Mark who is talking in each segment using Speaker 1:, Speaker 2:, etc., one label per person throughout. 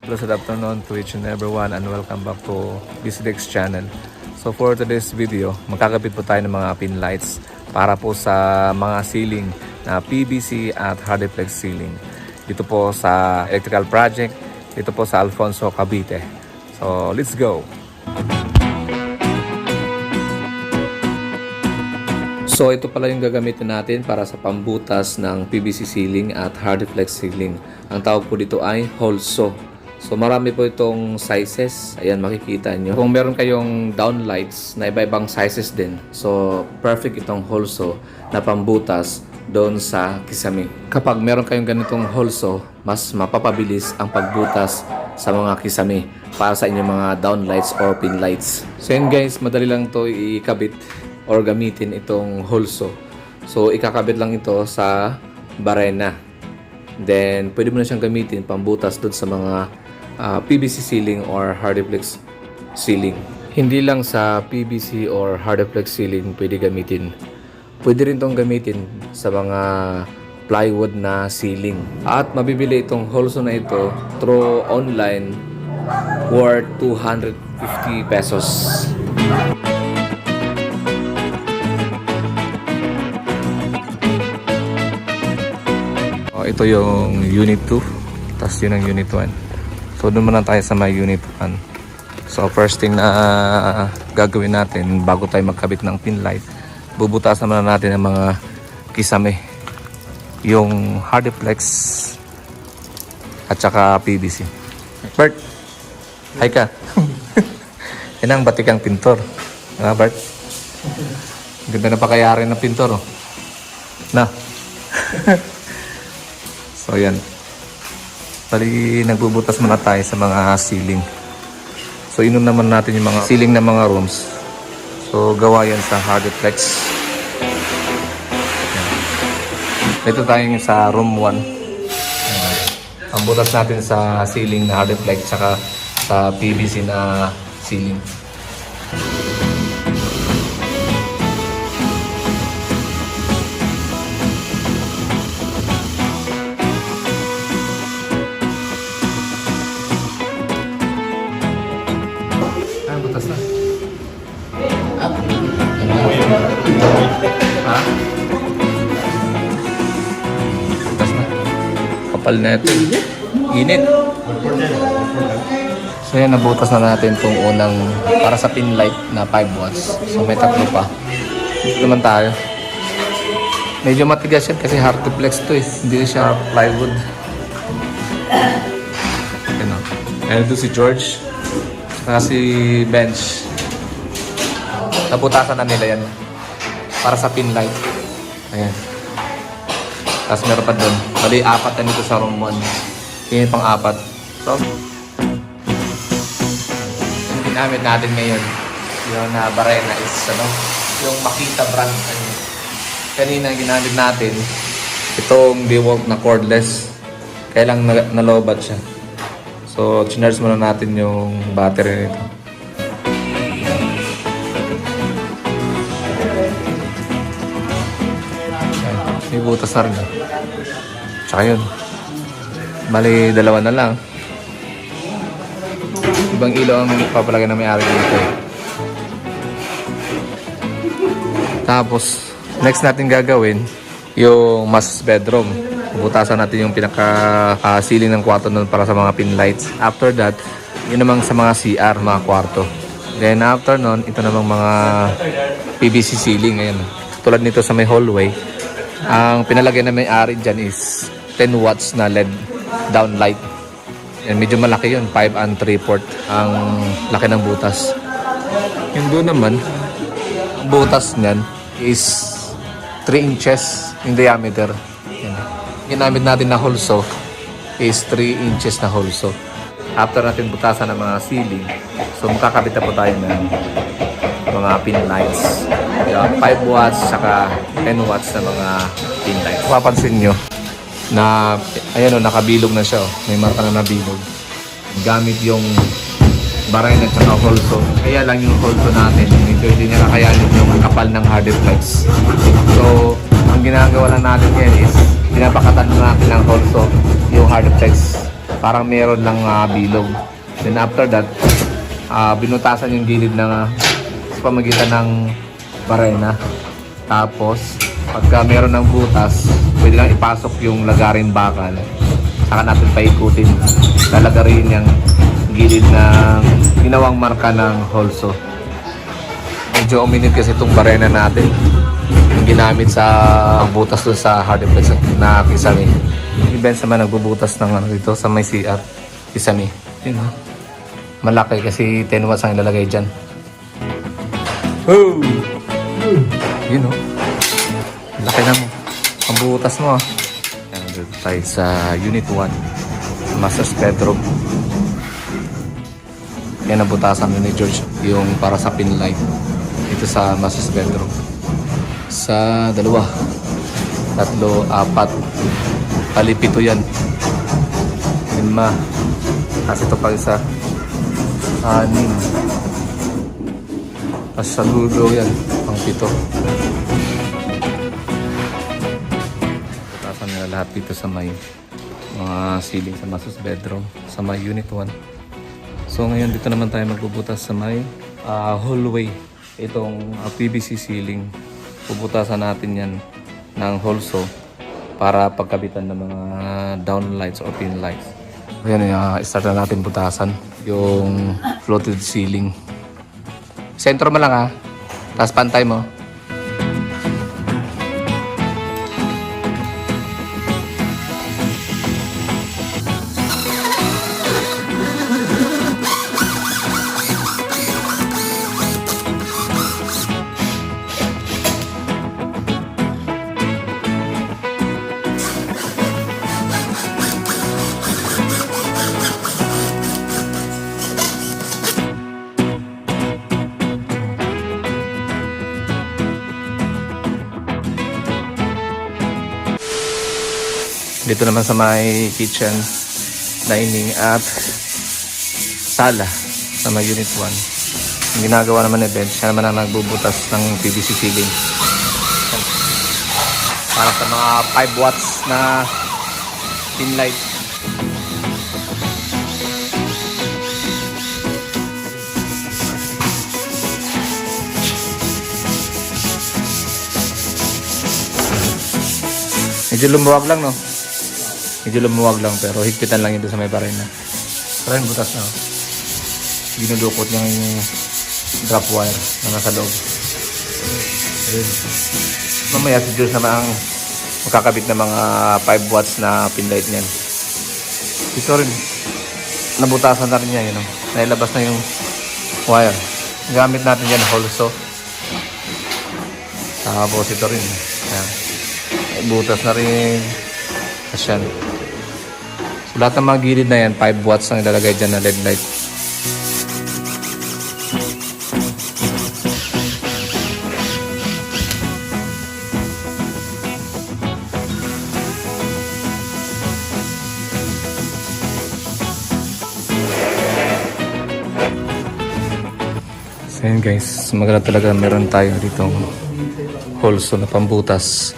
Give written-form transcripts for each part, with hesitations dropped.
Speaker 1: Good afternoon to each and everyone and welcome back to BCDX channel. So for today's video, magkakabit po tayo ng mga pin lights para po sa mga ceiling na PVC at Hardiplex ceiling. Dito po sa electrical project, dito po sa Alfonso, Cavite. So let's go! So ito pala yung gagamitin natin para sa pambutas ng PVC ceiling at Hardiplex ceiling. Ang tawag po dito ay holso. So marami po itong sizes. Ayan, makikita nyo. Kung meron kayong downlights na iba-ibang sizes din, so perfect itong holso na pambutas doon sa kisame. Kapag meron kayong ganitong holso, mas mapapabilis ang pagbutas sa mga kisame para sa inyong mga downlights or pin lights. So yun guys, madali lang to ikabit or gamitin itong holso. So ikakabit lang ito sa barena. Then pwede mo na siyang gamitin pambutas doon sa mga PVC ceiling or Hardiplex ceiling. Hindi lang sa PVC or Hardiplex ceiling pwede gamitin. Pwede rin itong gamitin sa mga plywood na ceiling. At mabibili itong holso na ito through online worth 250 pesos. Ito yung unit 2, tapos yun ang unit 1. So doon muna tayo sa may unit 1. So first thing na gagawin natin bago tayo magkabit ng pin light, bubutasan muna natin ang mga kisame, yung Hardiplex at saka PVC. Bert, hi ka. Yan ang batikang pintor. Bert, ganda na pakayari ng pintor, oh. Na. So yan. Bali, nagbubutas muna tayo sa mga ceiling. So inom naman natin yung mga ceiling ng mga rooms. So gawa yan sa Hardiplex. Ito tayo sa room 1. Ang butas natin sa ceiling na Hardiplex saka sa PVC na ceiling. Butas na. Ha? Butas na. Kapal na ito. Init. So yan, nabutas na natin itong unang para sa pin light na 5 watts. So may tatlo pa. Dito naman tayo. Medyo matigas yan kasi Hardiplex to eh. Hindi siya plywood. Ano? Ayan ito si George. Si bench. Nabutasan na nila yan para sa pin light. Ayan. Tapos meron pa doon. Bali, 4 na nito sa room 1. Yung pang 4. So, yung ginamit natin ngayon, yung barena is yung Makita brand. Kanina ginamit natin itong DeWalt na cordless. Kaya lang nalobat siya. So, chinarge muna natin yung battery nito. May butas na rin. Tsaka yun. Bali, 2 na lang. Ibang ilaw ang papalagay na may-ari dito. Tapos, next natin gagawin, yung master bedroom. Butasan natin yung pinaka-ceiling ng kwarto nun para sa mga pin lights. After that, yun namang sa mga CR, mga kwarto. Then after nun, ito namang mga PVC ceiling. Ayan. Tulad nito sa may hallway, ang pinalagay na may-ari dyan is 10 watts na LED downlight. Yan, medyo malaki yun, 5 and 3/4 ang laki ng butas. Yung doon naman, butas niyan is 3 inches in diameter. Yan. Ginamit natin na holso is 3 inches na holso. After natin butasan ng mga ceiling, so makakabit na po tayo ng mga pin lights. 5 watts saka 10 watts na mga pin lights. Mapapansin nyo na ayan o, nakabilog na siya. May marka na nabilog. Gamit yung barena at saka holso. Kaya lang yung holso natin, medyo hindi niya kakayanin yung kapal ng Hardiplex. So, ang ginagawa lang natin ngayon is pinapakatan natin ng holso yung Hardiplex parang meron lang bilog. Then after that, binutasan yung gilid na sa pamagitan ng barena. Tapos, pagka meron ng butas, pwede lang ipasok yung lagarin bakal. Saka natin paikutin. Lalagarin yung gilid ng ginawang marka ng holso. Medyo uminit kasi itong barena natin. Yung ginamit sa butas doon sa hard defense na kisame. Yung Benz naman nagbubutas ng dito sa may CR. Kisame. Yun o. Malaki kasi 10 watts ang ilalagay dyan. Oh! Yun o. Laki na mo. Ang butas mo ah. Yan, dito tayo sa Unit 1. Master's bedroom. Yan ang butasan ni George. Yung para sa pin light. Dito sa master's bedroom. Sa 2, 3, 4. Palipito yan. 5. Tapos ito pa isa. 6. Tapos sa dulo yan. Pang 7. Butasan nila lahat dito sa may mga ceiling sa master's bedroom. Sa may Unit 1. So ngayon dito naman tayo magbubutas sa may hallway. Itong PVC ceiling. Bubutasan natin yan ng holso para pagkabitan ng mga down lights or pin lights. Ayan, start na natin butasan yung floated ceiling. Sentro mo lang ha. Tapos pantay mo. Dito naman sa may kitchen, dining at sala sa may Unit 1. Yung ginagawa naman ni Ben, siya naman ang nagbubutas ng PVC ceiling. Para sa mga 5 watts na pin light. Medyo lumuwag lang, no? Medyo lumuwag lang, pero higpitan lang yun doon sa may barena. Pero yung butas na, dinudukot niya yung drop wire na nasa loob. Ayun. Mamaya si Jules naman ang magkakabit ng mga 5 watts na pin light niyan. Ito rin, nabutasan na rin niya, yun, no? Nailabas na yung wire. Gamit natin yan holso. Tapos ito rin. Ayan. Butas na rin. Asyan. So lahat ng mga gilid na yan, 5 watts ang ilalagay dyan na LED light. So yun guys, maganda talaga meron tayo ditong holso na pambutas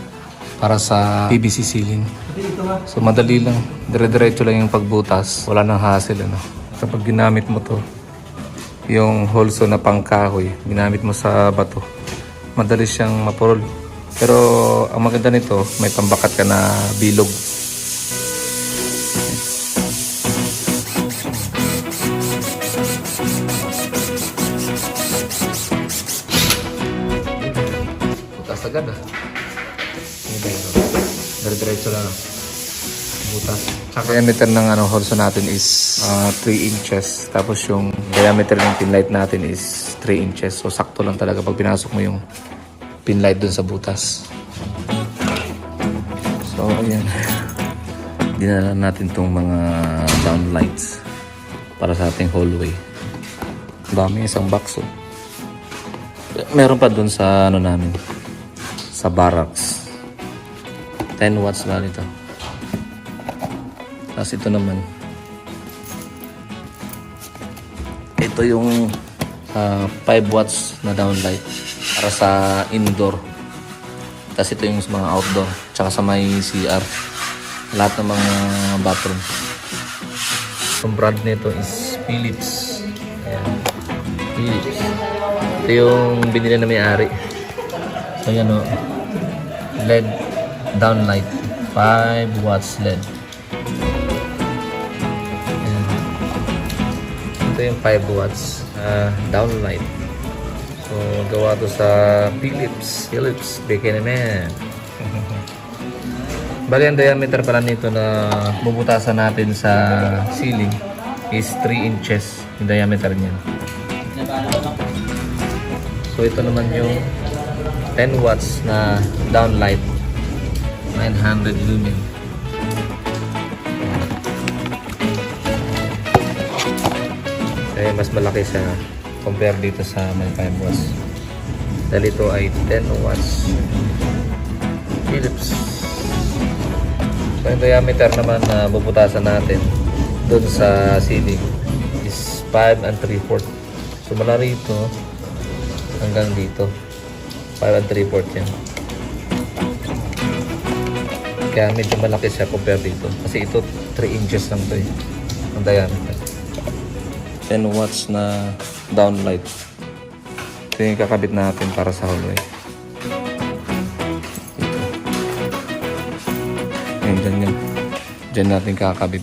Speaker 1: para sa PVC ceiling. So madali lang, dire-diretso lang yung pagbutas, wala nang hassle, ano. Kapag ginamit mo to, yung holso na pangkahoy, ginamit mo sa bato, madali siyang mapurol. Pero ang maganda nito, may pambakat ka na bilog. Butas agad ah. Dire-diretso lang butas. Ang diameter ng holso natin is 3 inches. Tapos yung diameter ng pin light natin is 3 inches. So sakto lang talaga pag pinasok mo yung pin light dun sa butas. So ayan. Dinala natin tong mga down lights para sa ating hallway. Dami, isang box. Oh. Meron pa dun sa namin, sa barracks. 10 watts ba nito? Tapos ito naman. Ito yung 5 watts na downlight para sa indoor. Tapos ito yung mga outdoor. Tsaka sa may CR. Lahat ng mga bathroom. Ang brand nito is Philips. Ayan. Philips. Ito yung binili na may-ari. So yan o. LED downlight. 5 watts LED. Ayan. Ito yung 5 watts downlight. So gawa to sa Philips. Beke naman. Bali ang diameter pala nito na bubutasan natin sa ceiling is 3 inches yung diameter niyan. So ito naman yung 10 watts na downlight, 900 lumen. Kaya mas malaki siya compare dito sa may 5 watts. Dahil ito ay 10 watts Philips. So yung diameter naman na bubutasan natin doon sa ceiling is 5 3/4. So mula rito hanggang dito 5 3/4 yan. Kaya medyo malaki siya compare dito. Kasi ito 3 inches lang ito ang diameter. 10 watts na downlight. Ito yung kakabit natin para sa hallway. Ayan, dyan natin kakabit.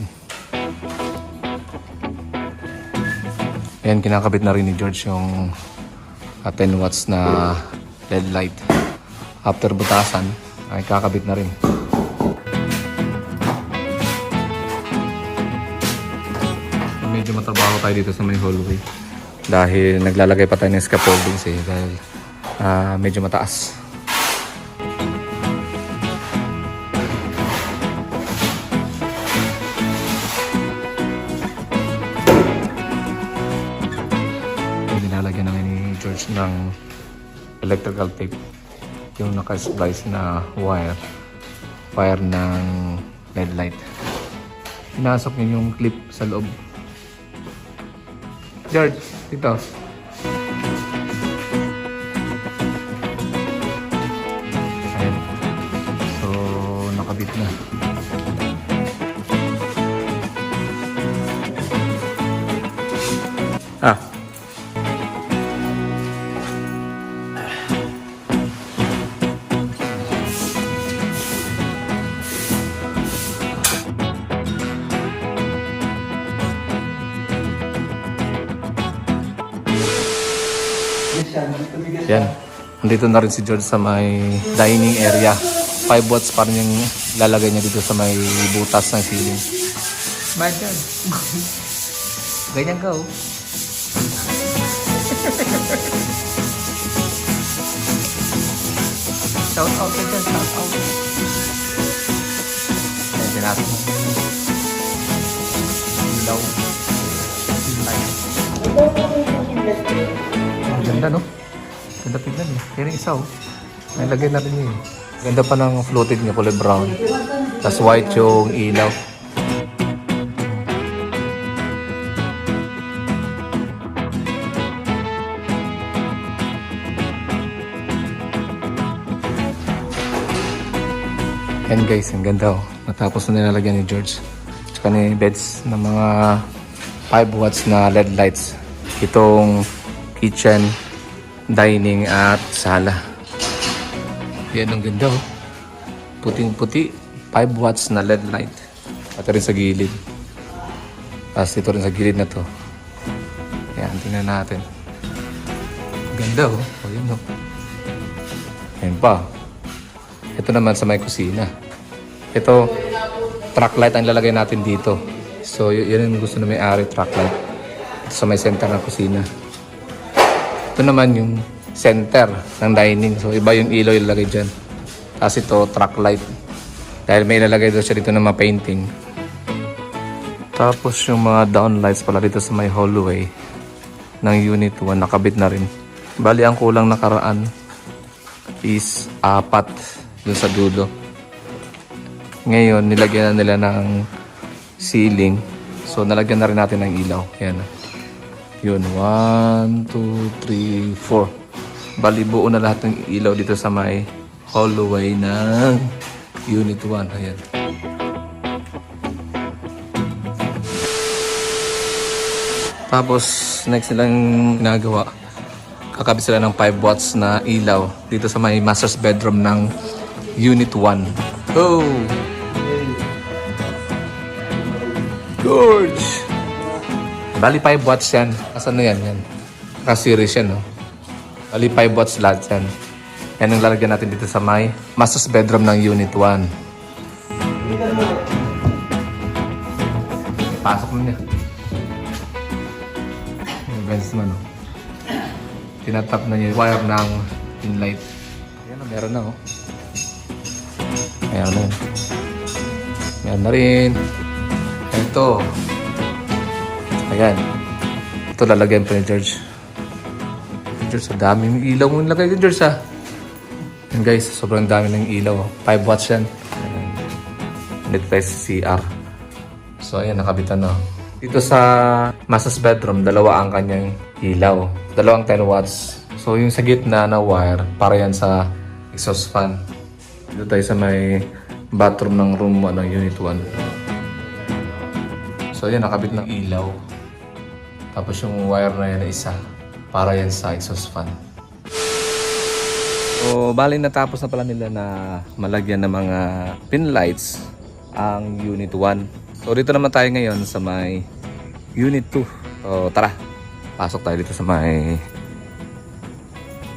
Speaker 1: Ayan, kinakabit na rin ni George yung 10 watts na LED light. After butasan, ay kakabit na rin. Medyo matrabaho tayo dito sa may hallway. Dahil naglalagay pa tayo ng scaffoldings dahil medyo mataas. Nilalagyan namin ni George ng electrical tape yung naka-splice na wire ng LED light. Pinasok niyo yung clip sa loob. George, dito. Ayan. So, nakabit na. Yan. Nandito na rin si George sa may dining area. 5 watts pa rin yung lalagay niya dito sa may butas ng ceiling. Bad yan. Ganyan ka oh. Shout out ka dyan. Shout out. Ayan din natin. Ilaw. Ang ganda no? Ganda tignan eh. Kaya isa oh. Nalagay natin yun eh. Ganda pa ng floated niya, kulay brown. Tapos white yung ilaw. Yan guys, ang ganda oh. Natapos na nilalagyan ni George. Tsaka ni beds ng mga 5 watts na LED lights. Itong kitchen, dining at sala. Yan ang ganda oh. Puting-puti. 5 watts na LED light. At rin sa gilid. Tapos ito rin sa gilid na to. Yan, tingnan natin. Ganda oh. O yun oh. Yan pa. Ito naman sa may kusina. Ito, track light ang lalagay natin dito. So, yun yung gusto na may-ari, track light. Ito sa may center ng kusina. Ito naman yung center ng dining. So, iba yung ilaw yung lalagay dyan. Tapos ito, track light. Dahil may ilalagay daw siya dito ng mga painting. Tapos yung mga downlights pala dito sa may hallway ng unit 1, nakabit na rin. Bali, ang kulang nakaraan is 4 dun sa dulo. Ngayon, nilagyan na nila ng ceiling. So, nalagyan na rin natin ng ilaw. Ayan. Yun, 1, 2, 3, 4. Bali, buo na lahat ng ilaw dito sa may hallway ng Unit 1. Ayan. Yan. So, nakabit na rin. Bali, ang kulang nakaraan is 4 dun sa dulo. Ngayon, nilagyan na nila ng ceiling. So, nalagyan na rin natin ng ilaw. Ayan. Yun, 1, 2, 3, 4. Bali, buo na lahat ng ilaw dito sa may hallway ng Unit 1. Ayan. Tapos, next nilang ginagawa, kakabit sila ng 5 watts na ilaw dito sa may master's bedroom ng Unit 1. Oh! Gorge! Bali 5 watts yan. Asan na yan? Yan. Naka-series yan, no? Bali 5 watts lahat yan. Yan ang lalagyan natin dito sa may master's bedroom ng Unit 1. Pasok na niya. Yung Benz naman, no? Tinatap na niya yung wire ng pin light. Ayan, meron na, oh. Ayan na. Ayan na rin. Ito. Ayan. Ito lalagyan pa ni George. George, ang daming ilaw mo nilagay din, George, ha? Ayan, guys, sobrang dami ng ilaw. 5 watts yan. Ayan. Dito tayo sa CR. So, ayan, nakabitan na. Dito sa master's bedroom, dalawa ang kanyang ilaw. Dalawang 10 watts. So, yung sa gitna na wire, para yan sa exhaust fan. Dito tayo sa may bathroom ng room 1 ng Unit 1. So, yan, nakabit ng ilaw. Tapos yung wire na yan na isa, para yan sa exhaust fan. So, bali natapos na pala nila na malagyan ng mga pin lights ang Unit 1. So, dito naman tayo ngayon sa may Unit 2. So, tara. Pasok tayo dito sa may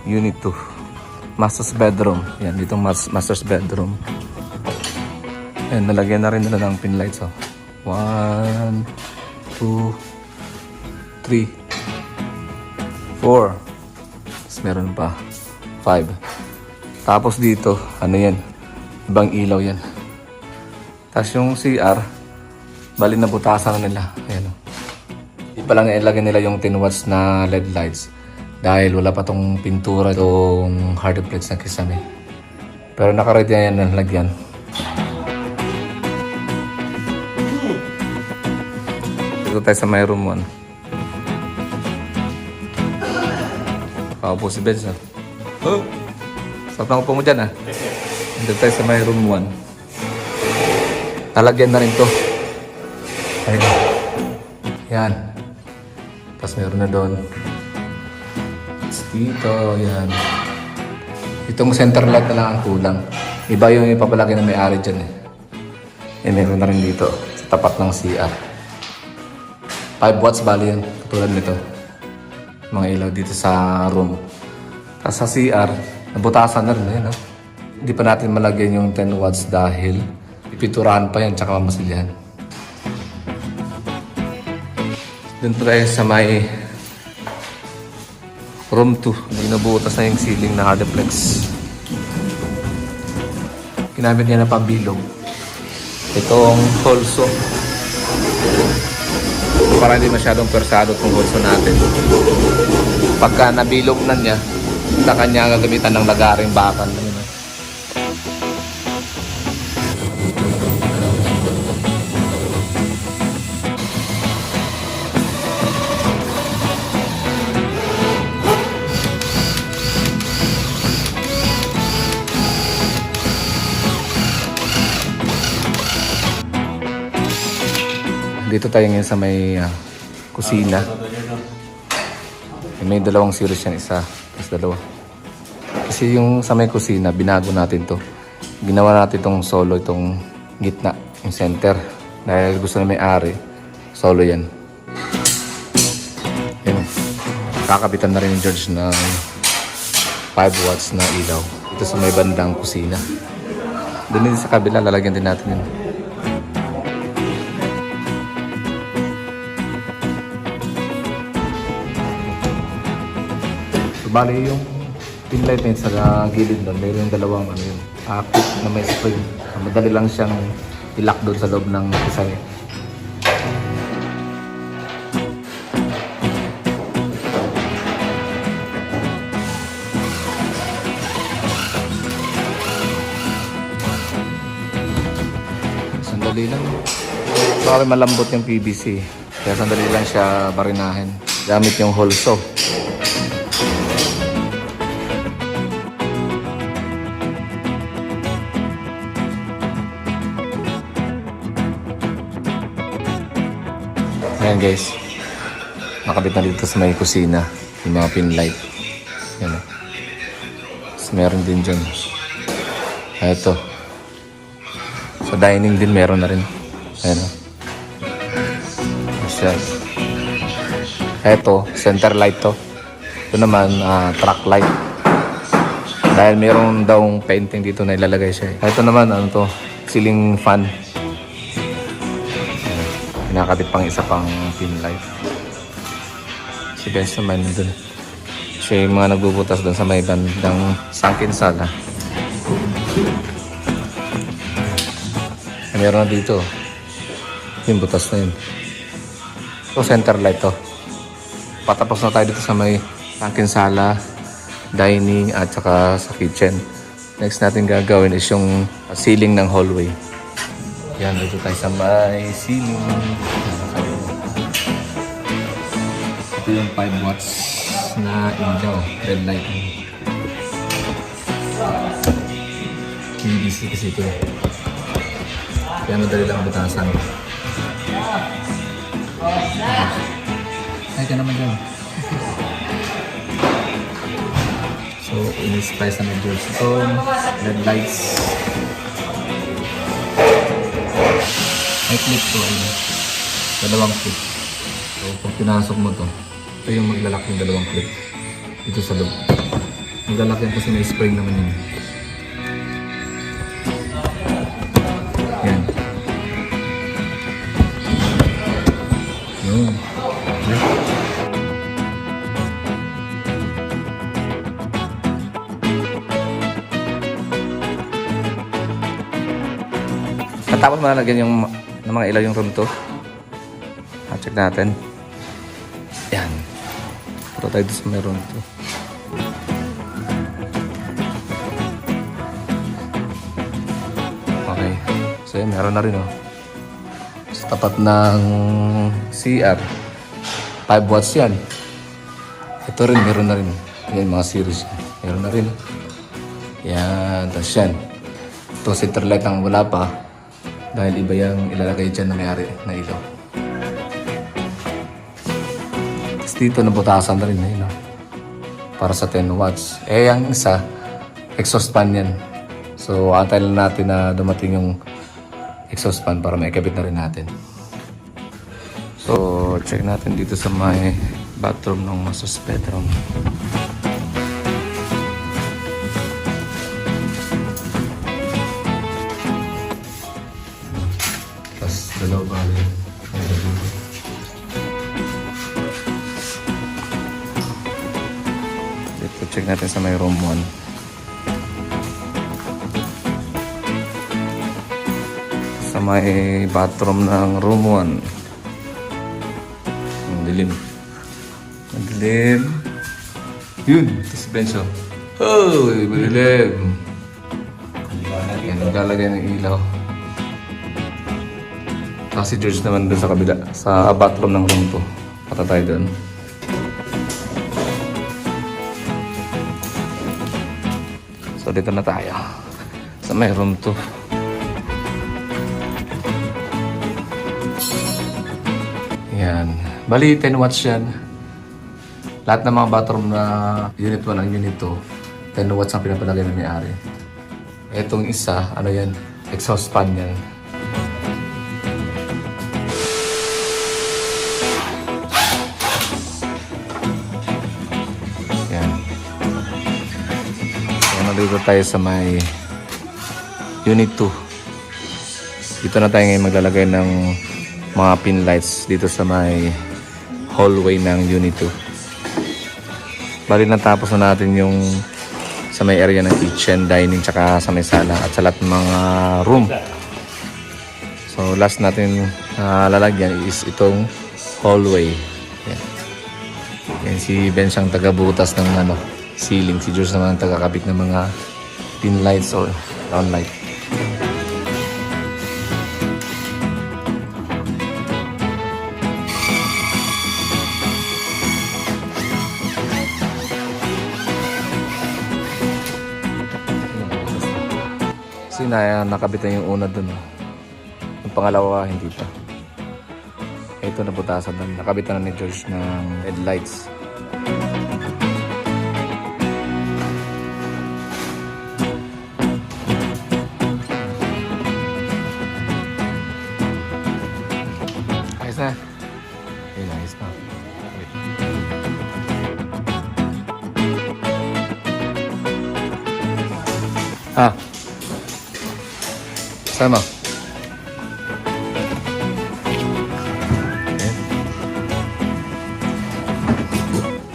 Speaker 1: Unit 2. Master's bedroom. Yan, dito master's bedroom. Ayan, nalagyan na rin nila ng pin lights. Oh. 1, 2, 3, 4. Tapos meron pa 5. Tapos dito, ano yan? Ibang ilaw yan. Tapos yung CR, bali na butasan na nila. Ayan, oh. Di pa lang ilagay nila yung 10 watts na LED lights dahil wala pa tong pintura, itong hardplex na kisame. Pero nakaready na yan ng lagyan. Dito tayo sa my room 1. Paupo si Benz, ha? Oh! Sarap na upo mo dyan, ha? Dito tayo sa my room 1. Talagyan na rin to. Ayun. Yan. Tapos meron na doon. Dito, yan. Itong center light na lang ang kulang. Iba yung ipapalaki na may-ari dyan, eh. Eh, meron na rin dito. Sa tapat ng CR. 5 watts bali yan. Katulad nito. Mga ilaw dito sa room. Tapos sa CR, nabutasan na rin. Ayan, no? Hindi pa natin malagyan yung 10 watts dahil ipinturahan pa yan tsaka mamasilyahan. Doon tayo sa may room 2. Nabutas na yung ceiling na hardplex. Ginamit niya na pambilog. Itong holso. Para hindi masyadong persado itong holso natin. Pagka nabilog na niya, sa kanya gagamitan ng lagaring bakal. Dito tayo ngayon sa may kusina. May dalawang series yan, isa. Tapos dalawa. Kasi yung sa may kusina, binago natin to. Ginawa natin itong solo, itong gitna, yung center. Dahil gusto na may-ari, solo yan. Yan. Kakabitan na rin yung George ng 5 watts na ilaw. Ito sa may bandang kusina. Doon din sa kabila, lalagyan din natin yun. Bali yung pin light na yun sa gilid doon, mayroon yung dalawang ano yun, clip na may spring. Madali lang siyang i-lock doon sa loob ng isa eh. Sandali lang. Sorry, malambot yung PVC. Kaya sandali lang siya barinahin. Gamit yung holso. Ayan guys, nakabit na dito sa may kusina. Yung mga pin light. Yan. Tapos meron din dyan. Ito. Sa dining din meron na rin. Ayan. Ayan. Ito, center light to. Ito naman, track light. Dahil meron daw painting dito na ilalagay siya. Ito naman, ano to, ceiling fan. Pinakabit pang isa pang pin light. Si Benz naman dun. Siya yung mga nagbubutas dun sa may bandang sunken sala. Meron na dito. Yung butas na yun. So, center light to. Patapos na tayo dito sa may sunken sala, dining, at saka sa kitchen. Next natin gagawin is yung ceiling ng hallway. Yan, dito tayo sa may ceiling. Ito yung 5 watts na ilaw, red light. PVC kasi ito. Kaya madali lang butasan. Ay ka naman dyan. So, in-spice na medyo stone, red lights. May clip to, ayun. Dalawang clip. So, pag pinasok mo to, ito yung maglalak yung dalawang clip. Dito sa loob. Maglalak yan kasi may spring naman yun. Yan. Yun. Tapos malagyan yung ng mga ilaw yung room to. Check natin. Yan. Punta tayo sa may room to. Okay. So yan, meron na rin oh. Sa tapat ng CR. 5 watts yan. Ito rin, meron na rin. Yan, mga series. Meron na rin. Yan. Tapos yan. Ito, center light ang wala pa. Dahil iba yung ilalagay dyan na may-ari na ilaw. Tapos dito nabutasan na rin na yun. Para sa 10 watts. Eh, yung isa, exhaust fan yan. So, antay lang natin na dumating yung exhaust fan para maikabit na rin natin. So, check natin dito sa may bathroom ng master's bedroom. Dalawa bali. Dito check natin sa may room 1. Sa may bathroom ng room 1. Ang dilim. Ang dilim. Yun. Tapos bench oh. Oh, madilim. Yan, naglalagay ng ilaw. Kasi George naman doon sa kabila, sa bathroom ng room 2. Pata tayo doon. So dito na tayo. Sa may room 2. Yan. Bali, 10 watts yan. Lahat ng mga bathroom na unit 1 ang unit 2, 10 watts ang pinapalagay ng may-ari. Itong isa, ano yan? Exhaust fan yan. Dito tayo sa may unit 2. Dito na tayo ngayon maglalagay ng mga pin lights dito sa may hallway ng unit 2. Bali natapos na natin yung sa may area ng kitchen, dining, tsaka sa may sala at sa lahat ng mga room. So last natin lalagyan is itong hallway. Yan. Yan si Ben siyang taga-butas ng ano, ceiling. Si George naman taga-kabit ng mga pin lights or round light. Kasi nakabit na yung una dun. Yung pangalawa, hindi pa. Ito nabutasan na. Nakabit na ni George ng headlights. Ayos na. Ayun, ayos na. Wait. Sama.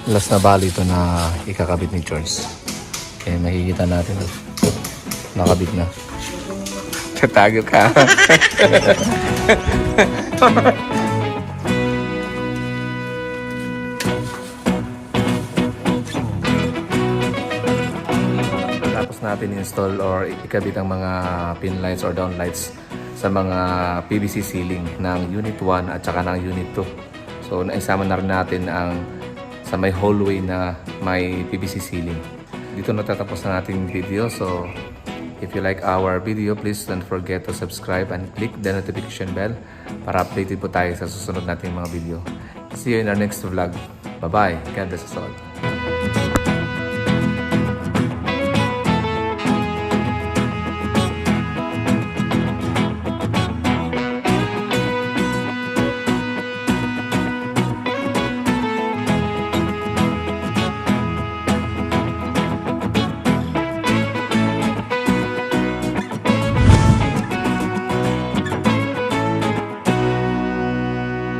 Speaker 1: Last na bali ito na ikakabit ni George. Okay, makikita natin. Nakabit na. Tatago ka. Tapos natin install or ikabit ang mga pin lights or down lights sa mga PVC ceiling ng Unit 1 at saka ng Unit 2. So naisama na rin natin ang sa may hallway na may PVC ceiling. Dito natatapos na ating video. So if you like our video, please don't forget to subscribe and click the notification bell para updated po tayo sa susunod nating mga video. See you in our next vlog. Bye-bye. God bless us all.